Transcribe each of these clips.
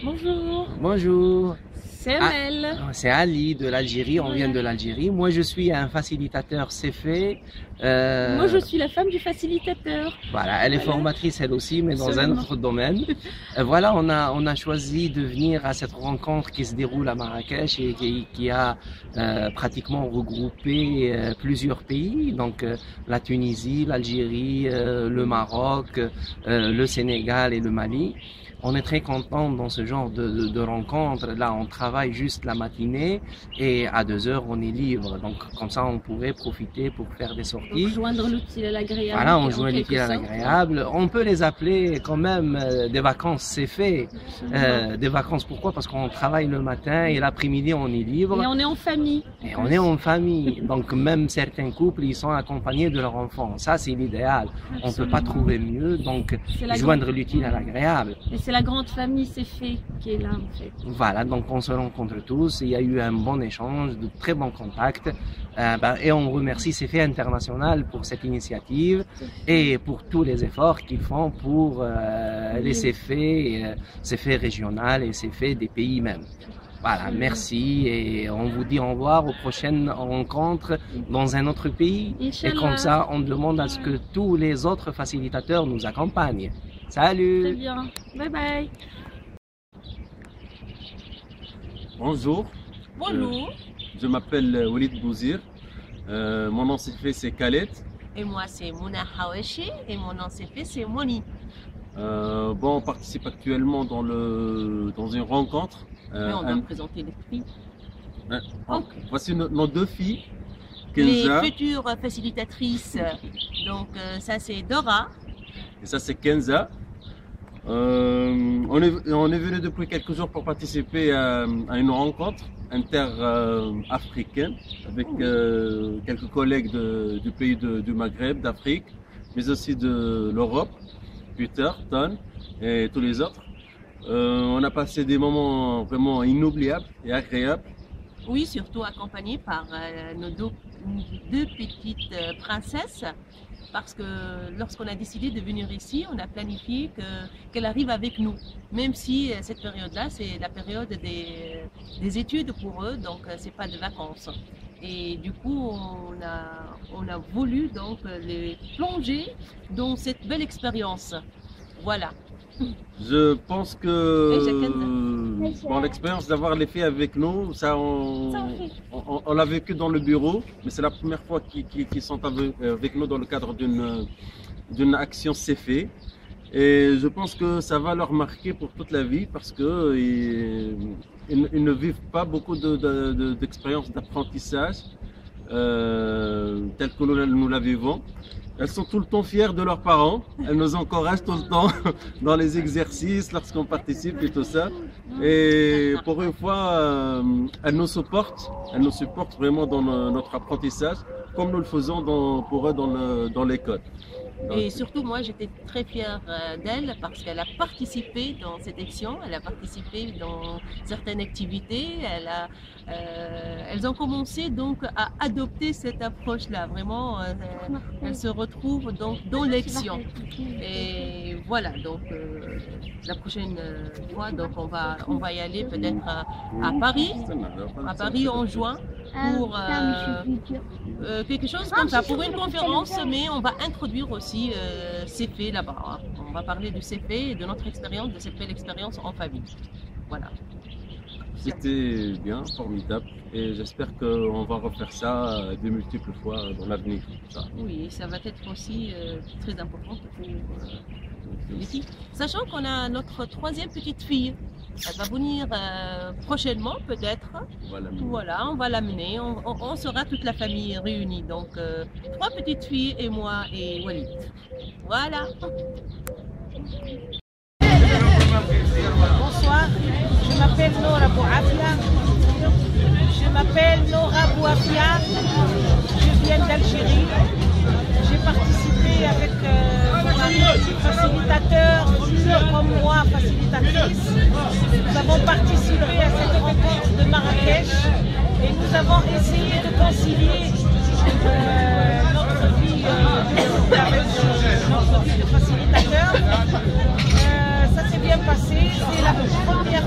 Bonjour. Bonjour. C'est Amel. C'est Ali de l'Algérie, on vient de l'Algérie. Moi je suis un facilitateur CFE. Moi je suis la femme du facilitateur. Voilà, elle est formatrice elle aussi, mais dans un autre domaine. Voilà, on a choisi de venir à cette rencontre qui se déroule à Marrakech et qui a pratiquement regroupé plusieurs pays, donc la Tunisie, l'Algérie, le Maroc, le Sénégal et le Mali. On est très content dans ce genre de rencontres. Là, on travaille juste la matinée et à 2 heures, on est libre. Donc, comme ça, on pourrait profiter pour faire des sorties. Donc, joindre l'utile à l'agréable. Voilà, on joint l'utile à l'agréable. On peut les appeler quand même des vacances, c'est fait. Des vacances, pourquoi? Parce qu'on travaille le matin et l'après-midi, on est libre. Et on est en famille. Et on est en famille. Donc, même certains couples, ils sont accompagnés de leur enfant. Ça, c'est l'idéal. On ne peut pas trouver mieux. Donc, joindre l'utile à l'agréable. C'est la grande famille CFE qui est là en fait. Voilà, donc on se rencontre tous, il y a eu un bon échange, de très bons contacts et on remercie CFE International pour cette initiative et pour tous les efforts qu'ils font pour les CFE régionales et CFE des pays même. Voilà, merci et on vous dit au revoir aux prochaines rencontres dans un autre pays. Et comme ça, on demande à ce que tous les autres facilitateurs nous accompagnent. Salut! Très bien, bye bye! Bonjour. Bonjour. Je m'appelle Walid Bouzir. Mon nom c'est Khaled. Et moi c'est Mouna Hawashi et mon nom c'est Moni. Bon, on participe actuellement dans une rencontre. Mais on doit présenter les filles. Voici nos 2 filles. Kenza. Les futures facilitatrices. Donc ça c'est Dora. Et ça c'est Kenza. On est venu depuis quelques jours pour participer à une rencontre inter-africaine avec quelques collègues du pays du Maghreb, d'Afrique, mais aussi de l'Europe, Peter, Ton et tous les autres. On a passé des moments vraiment inoubliables et agréables. Oui, surtout accompagnés par nos deux petites princesses. Parce que lorsqu'on a décidé de venir ici, on a planifié qu'elle arrive avec nous. Même si cette période-là, c'est la période des études pour eux, donc c'est pas de vacances. Et du coup, on a voulu donc les plonger dans cette belle expérience. Voilà. Je pense que bon, l'expérience d'avoir les filles avec nous, ça on l'a vécu dans le bureau, mais c'est la première fois qu'ils sont avec nous dans le cadre d'une action CFE. Et je pense que ça va leur marquer pour toute la vie parce que ils ne vivent pas beaucoup d'expériences d'apprentissage telles que nous la vivons. Elles sont tout le temps fières de leurs parents. Elles nous encouragent tout le temps dans les exercices, lorsqu'on participe et tout ça. Et pour une fois, elles nous supportent. Elles nous supportent vraiment dans notre apprentissage, comme nous le faisons pour eux dans l'école. Et surtout, moi, j'étais très fière d'elle parce qu'elle a participé dans cette action, elle a participé dans certaines activités. Elles ont commencé donc à adopter cette approche-là. Vraiment, elles se retrouvent donc dans l'action. Et voilà, donc la prochaine fois, donc on va y aller peut-être à Paris en juin. Pour quelque chose comme ça, pour une conférence, mais on va introduire aussi CFE là-bas. Hein. On va parler du CFE et de notre expérience, de cette belle expérience en famille. Voilà. C'était bien, formidable, et j'espère qu'on va refaire ça de multiples fois dans l'avenir. Oui, ça va être aussi très important pour les filles. Sachant qu'on a notre 3e petite fille. Elle va venir prochainement peut-être. Voilà, on va l'amener. On sera toute la famille réunie. Donc 3 petites filles et moi et Walid. Voilà. Bonsoir, je m'appelle Nora Bouafia. Je viens d'Algérie. J'ai participé avec facilitateurs comme moi, facilitatrice. Nous avons participé à cette rencontre de Marrakech et nous avons essayé de concilier notre vie avec notre vie de facilitateur. Ça s'est bien passé. C'est la première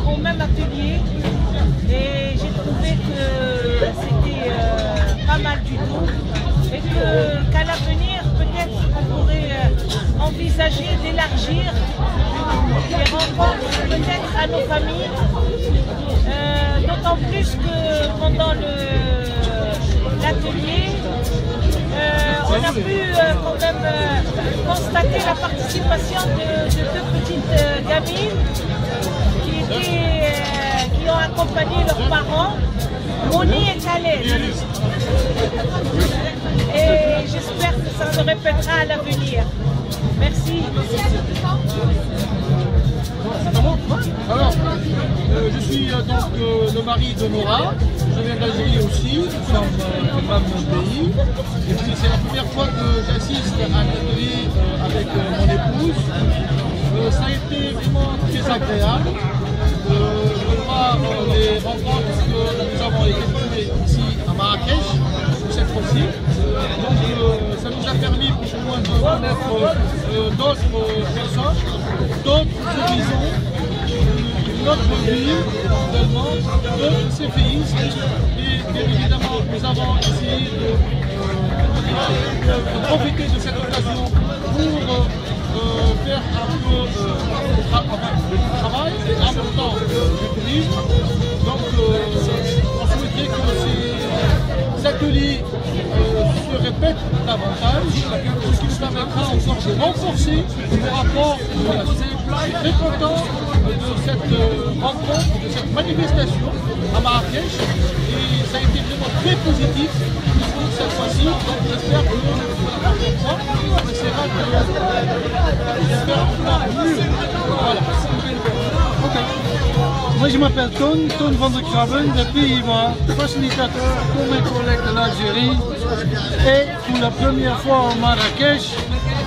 au même atelier et j'ai trouvé que c'était pas mal du tout et qu'à l'avenir peut-être on pourrait envisager d'élargir les rencontres peut-être à nos familles, d'autant plus que pendant l'atelier on a pu quand même constater la participation de deux petites gamines qui ont accompagné leurs parents, Moni et Khaled. Et j'espère que ça se répétera à l'avenir. Merci. Alors, je suis donc le mari de Nora, je viens d'Algérie aussi, nous sommes du même pays. Et puis c'est la première fois que j'assiste à un atelier avec mon épouse. Ça a été vraiment très agréable de voir les rencontres que nous avons effectuées ici à Marrakech, cette fois-ci. Donc ça nous a permis pour moi de connaître d'autres personnes, d'autres horizons, notre vie, éventuellement, de ces pays. Et bien évidemment, nous avons essayé de profiter de cette occasion pour faire un peu de travail et en même temps du tourisme. Donc, on souhaiterait que ces ateliers se répètent davantage, ce qui nous permettra encore de renforcer le rapport. Je suis très content de cette rencontre, de cette manifestation à Marrakech et ça a été vraiment très positif cette fois-ci. Donc j'espère que la prochaine fois, on essaiera de faire encore mieux. Voilà. Ok. Moi je m'appelle Ton van der Krabben de Pays-Bas, facilitateur pour mes collègues de l'Algérie et pour la première fois en Marrakech.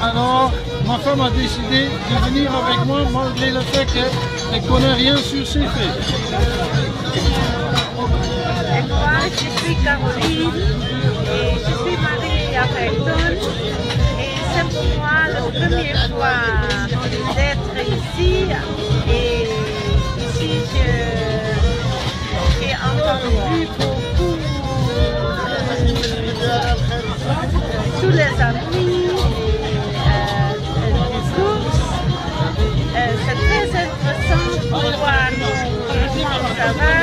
Alors ma femme a décidé de venir avec moi malgré le fait qu'elle ne connaît rien sur ces faits. Et moi je suis Caroline et je suis mariée avec Ton et c'est pour moi la première fois d'être ici et ici j'ai entendu beaucoup tous les amis. C'est très intéressant pour voir comment ça va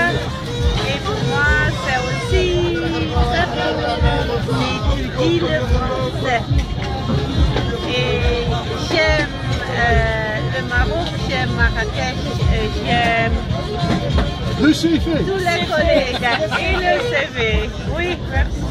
et pour moi c'est aussi très beau d'étudier le français. Et j'aime le Maroc, j'aime Marrakech, j'aime le CV. tous les collègues et le CV. Oui, merci.